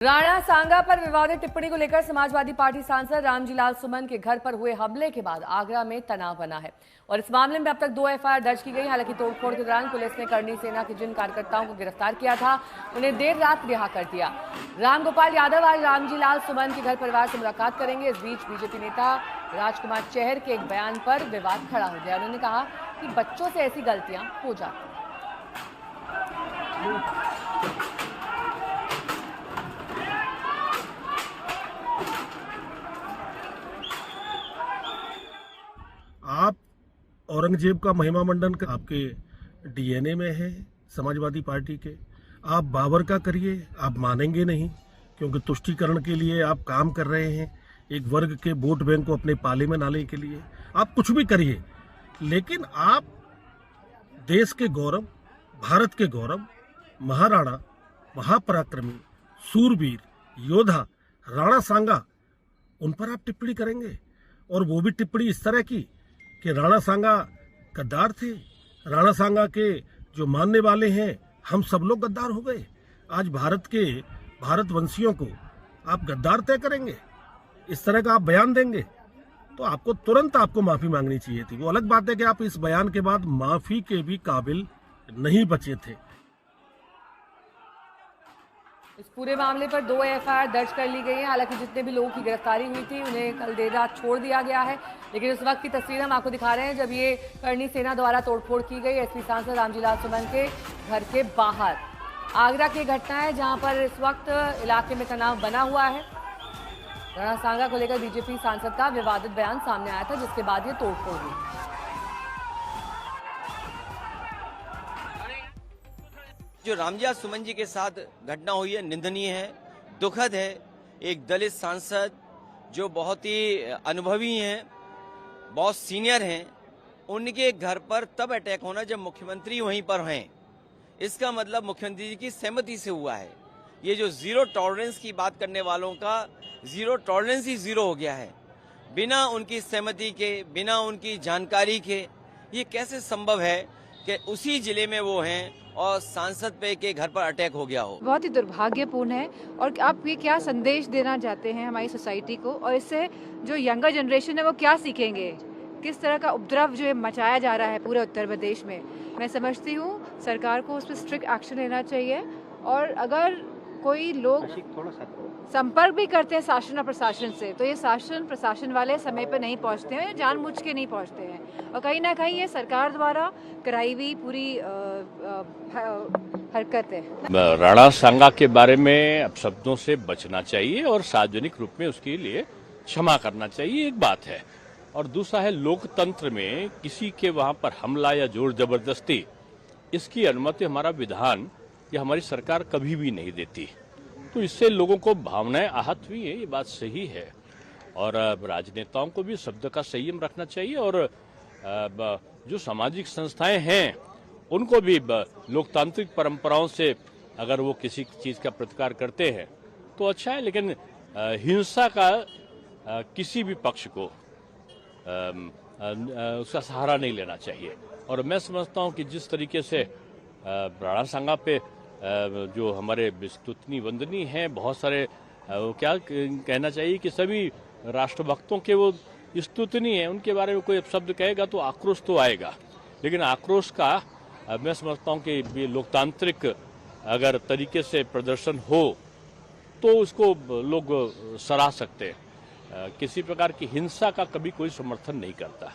राणा सांगा पर विवादित टिप्पणी को लेकर समाजवादी पार्टी सांसद रामजीलाल सुमन के घर पर हुए हमले के बाद आगरा में तनाव बना है और इस मामले में अब तक 2 एफआईआर दर्ज की गई। हालांकि तोड़फोड़ के दौरान पुलिस ने करणी सेना के जिन कार्यकर्ताओं को गिरफ्तार किया था उन्हें देर रात रिहा कर दिया। रामगोपाल यादव आज रामजीलाल सुमन के घर परिवार से मुलाकात करेंगे। इस बीच बीजेपी नेता राजकुमार चहर के एक बयान पर विवाद खड़ा हो गया। उन्होंने कहा कि बच्चों से ऐसी गलतियां हो जाती। आप औरंगजेब का महिमा मंडन आपके डीएनए में है समाजवादी पार्टी के। आप बाबर का करिए, आप मानेंगे नहीं, क्योंकि तुष्टीकरण के लिए आप काम कर रहे हैं, एक वर्ग के वोट बैंक को अपने पाले में डालने के लिए। आप कुछ भी करिए, लेकिन आप देश के गौरव, भारत के गौरव, महाराणा, महापराक्रमी, सूरवीर, योद्धा राणा सांगा, उन पर आप टिप्पणी करेंगे। और वो भी टिप्पणी इस तरह की कि राणा सांगा गद्दार थे, राणा सांगा के जो मानने वाले हैं हम सब लोग गद्दार हो गए। आज भारतवंशियों को आप गद्दार तय करेंगे, इस तरह का आप बयान देंगे तो आपको तुरंत माफी मांगनी चाहिए थी। वो अलग बात है कि आप इस बयान के बाद माफी के भी काबिल नहीं बचे थे। इस पूरे मामले पर 2 एफआईआर दर्ज कर ली गई है। हालांकि जितने भी लोगों की गिरफ्तारी हुई थी उन्हें कल देर रात छोड़ दिया गया है, लेकिन उस वक्त की तस्वीर हम आपको दिखा रहे हैं जब ये करणी सेना द्वारा तोड़फोड़ की गई एसपी सांसद रामजीलाल सुमन के घर के बाहर। आगरा की घटना है जहां पर इस वक्त इलाके में तनाव बना हुआ है। राणा सांगा को लेकर बीजेपी सांसद का विवादित बयान सामने आया था, जिसके बाद ये तोड़फोड़ हुई। जो रामजीलाल सुमन जी के साथ घटना हुई है निंदनीय है, दुखद है। एक दलित सांसद जो बहुत ही अनुभवी हैं, बहुत सीनियर हैं, उनके घर पर तब अटैक होना जब मुख्यमंत्री वहीं पर हैं। इसका मतलब मुख्यमंत्री जी की सहमति से हुआ है। ये जो जीरो टॉलरेंस की बात करने वालों का जीरो टॉलरेंस ही जीरो हो गया है। बिना उनकी सहमति के, बिना उनकी जानकारी के ये कैसे संभव है कि उसी जिले में वो हैं और सांसद पे के घर पर अटैक हो गया हो। बहुत ही दुर्भाग्यपूर्ण है। और आप ये क्या संदेश देना चाहते हैं हमारी सोसाइटी को, और इससे जो यंगर जनरेशन है वो क्या सीखेंगे? किस तरह का उपद्रव जो है मचाया जा रहा है पूरे उत्तर प्रदेश में। मैं समझती हूँ सरकार को उस पर स्ट्रिक्ट एक्शन लेना चाहिए। और अगर कोई लोग संपर्क भी करते हैं शासन और प्रशासन से, तो ये शासन प्रशासन वाले समय पर नहीं पहुंचते हैं, जानबूझ के नहीं पहुंचते हैं। और कहीं ना कहीं ये सरकार द्वारा कराई हुई पूरी हरकत है। राणा सांगा के बारे में अब शब्दों से बचना चाहिए और सार्वजनिक रूप में उसके लिए क्षमा करना चाहिए, एक बात है। और दूसरा है, लोकतंत्र में किसी के वहां पर हमला या जोर जबरदस्ती, इसकी अनुमति हमारा विधान या हमारी सरकार कभी भी नहीं देती। तो इससे लोगों को भावनाएं आहत हुई है, ये बात सही है। और राजनेताओं को भी शब्द का संयम रखना चाहिए। और जो सामाजिक संस्थाएं हैं उनको भी लोकतांत्रिक परंपराओं से अगर वो किसी चीज का प्रतिकार करते हैं तो अच्छा है, लेकिन हिंसा का किसी भी पक्ष को उसका सहारा नहीं लेना चाहिए। और मैं समझता हूं कि जिस तरीके से राणा सांगा पे जो हमारे स्तुतनी वंदनी हैं, बहुत सारे क्या कहना चाहिए कि सभी राष्ट्रभक्तों के वो स्तुतनी है, उनके बारे में कोई शब्द कहेगा तो आक्रोश तो आएगा। लेकिन आक्रोश का मैं समझता हूं कि ये लोकतांत्रिक अगर तरीके से प्रदर्शन हो तो उसको लोग सराह सकते हैं। किसी प्रकार की हिंसा का कभी कोई समर्थन नहीं करता।